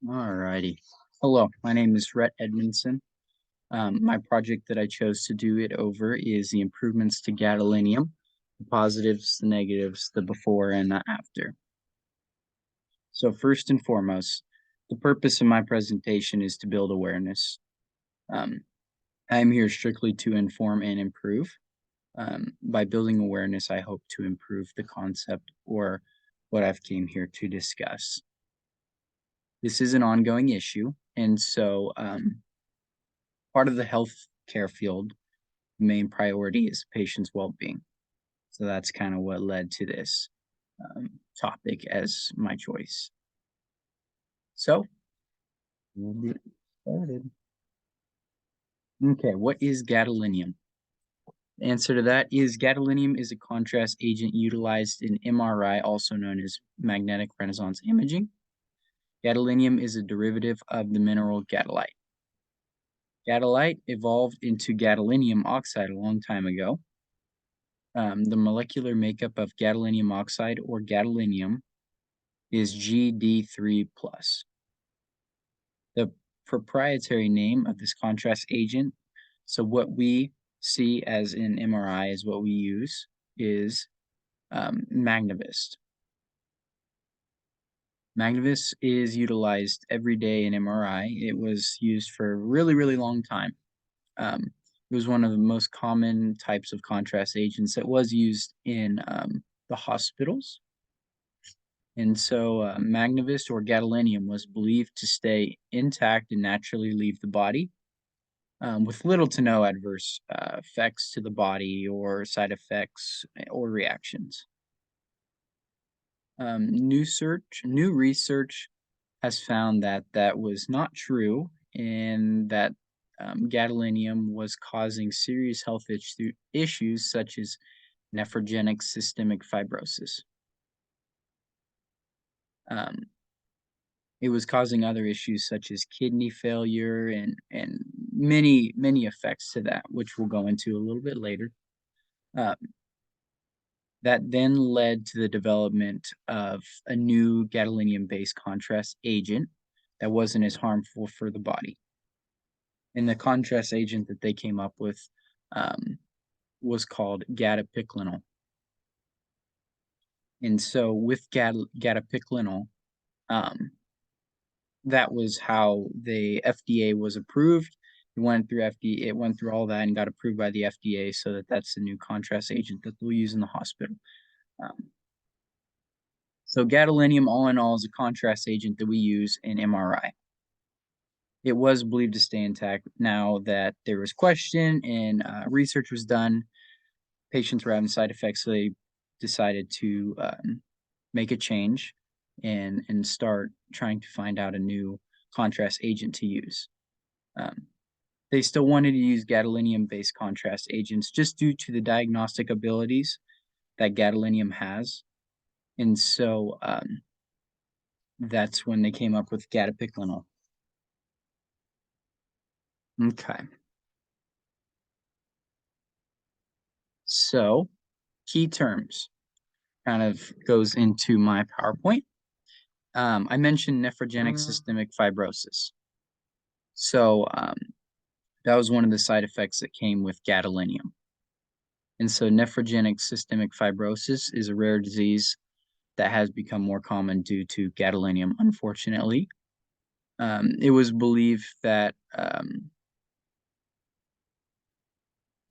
Alrighty. Hello, my name is Rhett Edmondson. My project that I chose to do it over is the improvements to gadolinium, the positives, the negatives, the before and the after. So first and foremost, the purpose of my presentation is to build awareness. Um, I'm here strictly to inform and improve. By building awareness, I hope to improve the concept or what I've came here to discuss. This is an ongoing issue, and so part of the healthcare field, the main priority is patient's well-being. So that's kind of what led to this topic as my choice. So we'll get started. Okay, what is gadolinium? The answer to that is gadolinium is a contrast agent utilized in MRI, also known as magnetic resonance imaging. Gadolinium is a derivative of the mineral gadolite. Gadolite evolved into gadolinium oxide a long time ago. The molecular makeup of gadolinium oxide or gadolinium is GD3+. The proprietary name of this contrast agent, so what we see as in MRI is what we use, is Magnavist. Magnavist is utilized every day in MRI. It was used for a really, really long time. It was one of the most common types of contrast agents that was used in the hospitals. And so Magnavist or gadolinium was believed to stay intact and naturally leave the body with little to no adverse effects to the body or side effects or reactions. New research has found that that was not true and that gadolinium was causing serious health issues such as nephrogenic systemic fibrosis. It was causing other issues such as kidney failure and many effects to that, which we'll go into a little bit later. That then led to the development of a new gadolinium-based contrast agent that wasn't as harmful for the body. And the contrast agent that they came up with was called gadopiclinol. And so with gadopiclinol, that was how the FDA was approved. It went through FDA, it went through all that and got approved by the FDA, so that's the new contrast agent that they'll use in the hospital. So gadolinium, all in all, is a contrast agent that we use in MRI. It was believed to stay intact. Now that there was question and research was done, patients were having side effects, so they decided to make a change and start trying to find out a new contrast agent to use. They still wanted to use gadolinium-based contrast agents just due to the diagnostic abilities that gadolinium has. And so that's when they came up with gadopiclinol. Okay. So key terms kind of goes into my PowerPoint. I mentioned nephrogenic systemic fibrosis. So that was one of the side effects that came with gadolinium. And so nephrogenic systemic fibrosis is a rare disease that has become more common due to gadolinium, unfortunately. It was believed that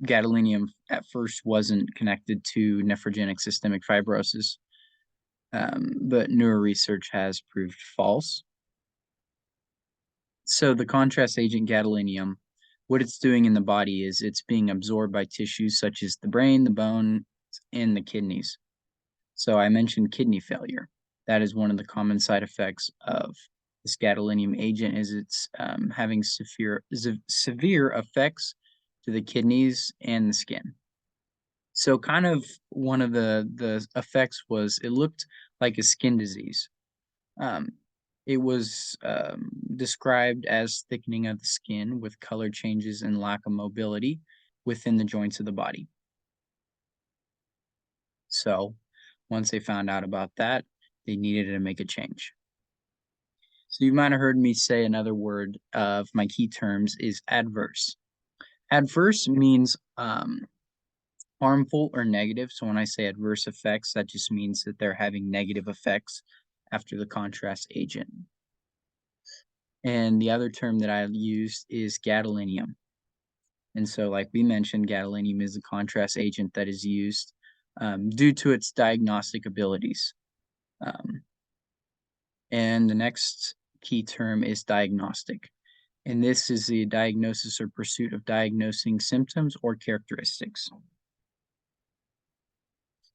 gadolinium at first wasn't connected to nephrogenic systemic fibrosis, but newer research has proved false. So the contrast agent gadolinium, what it's doing in the body is it's being absorbed by tissues such as the brain, the bone, and the kidneys. So I mentioned kidney failure. That is one of the common side effects of this gadolinium agent is it's having severe effects to the kidneys and the skin. So kind of one of the effects was it looked like a skin disease. It was described as thickening of the skin with color changes and lack of mobility within the joints of the body. So once they found out about that, they needed to make a change. So you might have heard me say another word of my key terms is adverse. Adverse means harmful or negative. So when I say adverse effects, that just means that they're having negative effects after the contrast agent. And the other term that I used is gadolinium. And so, like we mentioned, gadolinium is a contrast agent that is used due to its diagnostic abilities. And the next key term is diagnostic. And this is the diagnosis or pursuit of diagnosing symptoms or characteristics.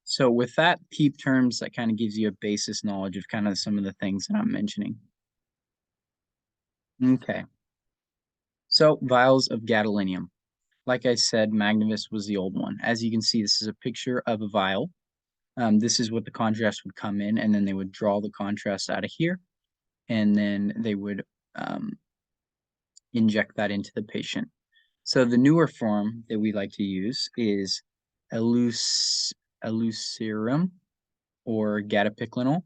So with that, key terms, that kind of gives you a basis knowledge of kind of some of the things that I'm mentioning. Okay. So vials of gadolinium. Like I said, Magnevis was the old one. As you can see, this is a picture of a vial. This is what the contrast would come in, and then they would draw the contrast out of here, and then they would inject that into the patient. So the newer form that we like to use is elucerum or gadopiclinol.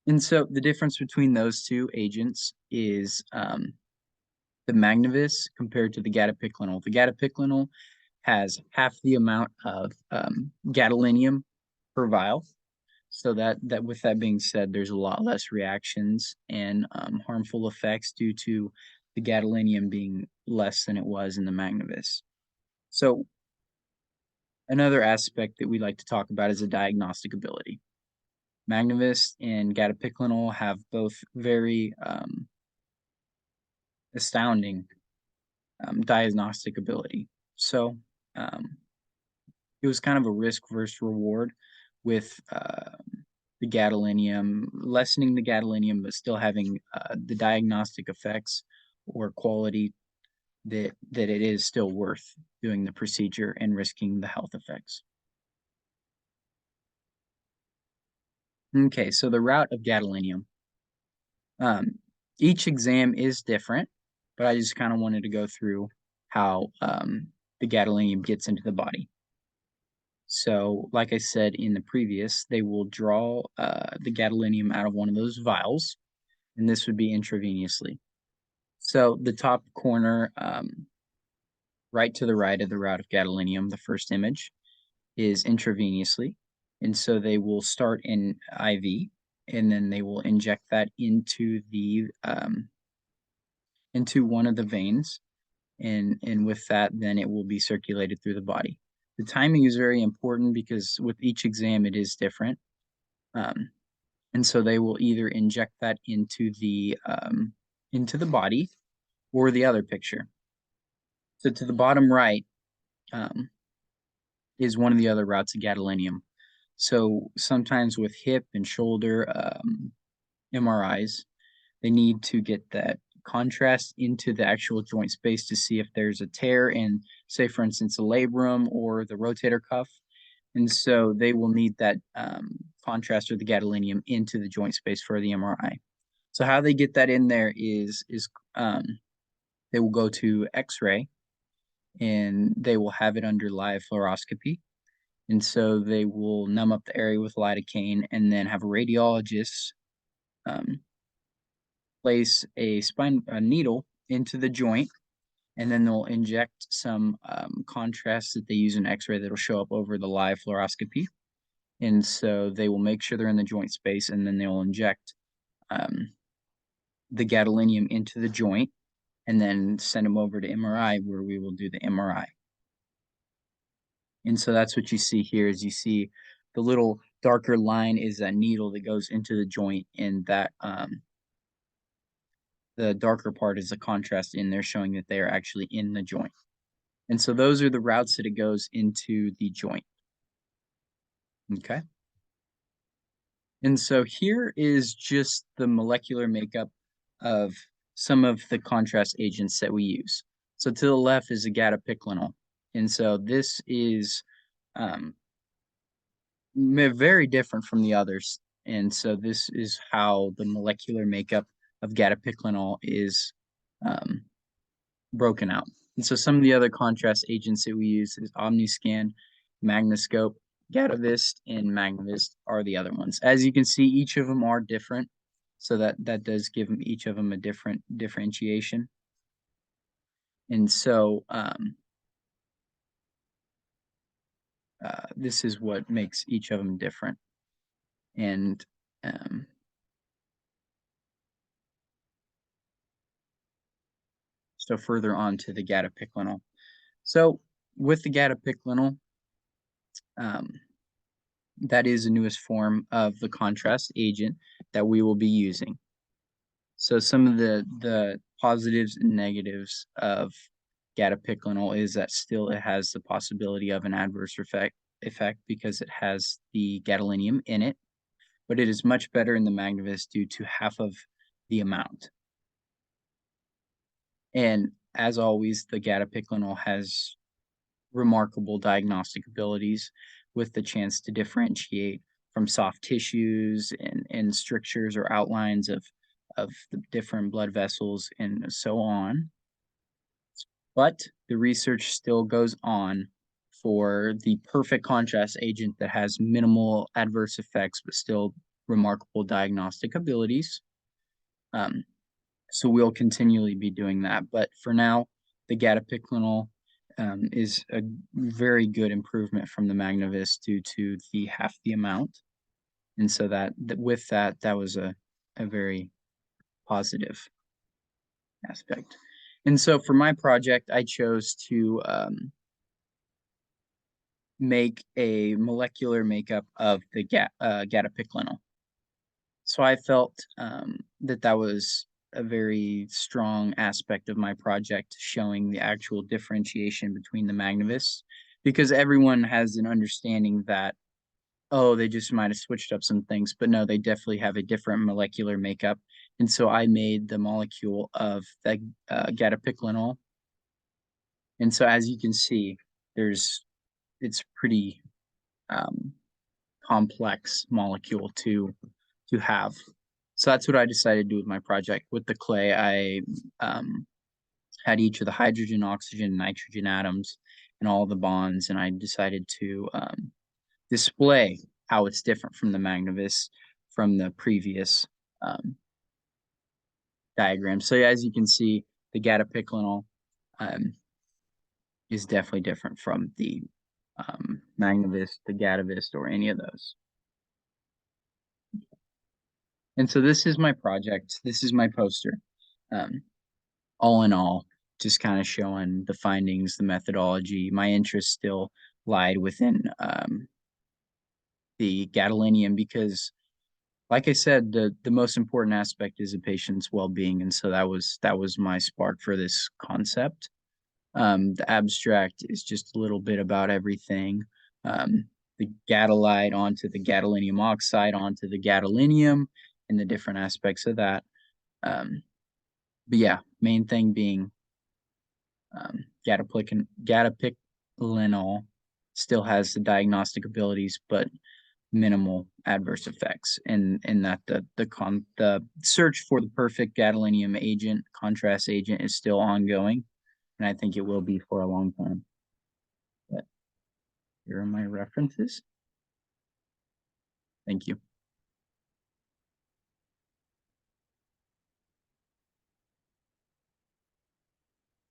And so the difference between those two agents is the Magnevis compared to the gadopiclinol. The gadopiclinol has half the amount of gadolinium per vial. So that with that being said, there's a lot less reactions and harmful effects due to the gadolinium being less than it was in the Magnevis. So another aspect that we like to talk about is the diagnostic ability. Magnevis and gadopiclinol have both very astounding diagnostic ability. So it was kind of a risk versus reward with the gadolinium, lessening the gadolinium, but still having the diagnostic effects or quality that it is still worth doing the procedure and risking the health effects. Okay, so the route of gadolinium. Each exam is different, but I just kind of wanted to go through how the gadolinium gets into the body. So, like I said in the previous, they will draw the gadolinium out of one of those vials, and this would be intravenously. So, the top corner, right to the right of the route of gadolinium, the first image, is intravenously. And so they will start in IV, and then they will inject that into one of the veins, and with that, then it will be circulated through the body. The timing is very important because with each exam, it is different. And so they will either inject that into the body or the other picture. So to the bottom right is one of the other routes of gadolinium. So sometimes with hip and shoulder MRIs, they need to get that contrast into the actual joint space to see if there's a tear in, say, for instance, a labrum or the rotator cuff. And so they will need that contrast or the gadolinium into the joint space for the MRI. So how they get that in there is they will go to X-ray and they will have it under live fluoroscopy. And so they will numb up the area with lidocaine and then have a radiologist place a needle into the joint, and then they'll inject some contrast that they use in X-ray that'll show up over the live fluoroscopy. And so they will make sure they're in the joint space, and then they will inject the gadolinium into the joint, and then send them over to MRI where we will do the MRI. And so that's what you see here is you see the little darker line is that needle that goes into the joint, and that the darker part is the contrast in there showing that they are actually in the joint. And so those are the routes that it goes into the joint. Okay. And so here is just the molecular makeup of some of the contrast agents that we use. So to the left is a gadopiclinol. And so this is very different from the others. And so this is how the molecular makeup of gadopiclinol is broken out. And so some of the other contrast agents that we use is Omniscan, Magnoscope, Gatavist, and Magnavist are the other ones. As you can see, each of them are different. So that does give them each of them a different differentiation. And so this is what makes each of them different. And so further on to the gadopiclinol. So with the gadopiclinol, that is the newest form of the contrast agent that we will be using. So some of the positives and negatives of gadopiclinol is that still it has the possibility of an adverse effect because it has the gadolinium in it, but it is much better in the Magnavis due to half of the amount. And as always, the gadopiclinol has remarkable diagnostic abilities with the chance to differentiate from soft tissues and strictures or outlines of the different blood vessels and so on. But the research still goes on for the perfect contrast agent that has minimal adverse effects but still remarkable diagnostic abilities. So we'll continually be doing that. But for now, the gadopiclinol is a very good improvement from the Magnavis due to the half the amount. And so that with that was a very positive aspect. And so for my project, I chose to make a molecular makeup of the gadopiclinol. So I felt that was a very strong aspect of my project, showing the actual differentiation between the Magnavis, because everyone has an understanding that, oh, they just might have switched up some things, but no, they definitely have a different molecular makeup. And so I made the molecule of the gadopiclinol. And so as you can see, it's pretty complex molecule to have. So that's what I decided to do with my project. With the clay, I had each of the hydrogen, oxygen, nitrogen atoms and all the bonds, and I decided to display how it's different from the Magnavis from the previous diagram. So as you can see, the gadopiclinol is definitely different from the Magnavis, the Gadavist, or any of those. And so this is my project. This is my poster. All in all, just kind of showing the findings, the methodology. My interest still lied within the gadolinium because, like I said, the most important aspect is a patient's well-being, and so that was my spark for this concept. The abstract is just a little bit about everything. The gadolite onto the gadolinium oxide onto the gadolinium and the different aspects of that. But yeah, main thing being gadopiclinol still has the diagnostic abilities, but minimal adverse effects, and that the search for the perfect gadolinium agent, contrast agent, is still ongoing, and I think it will be for a long time. But here are my references. Thank you.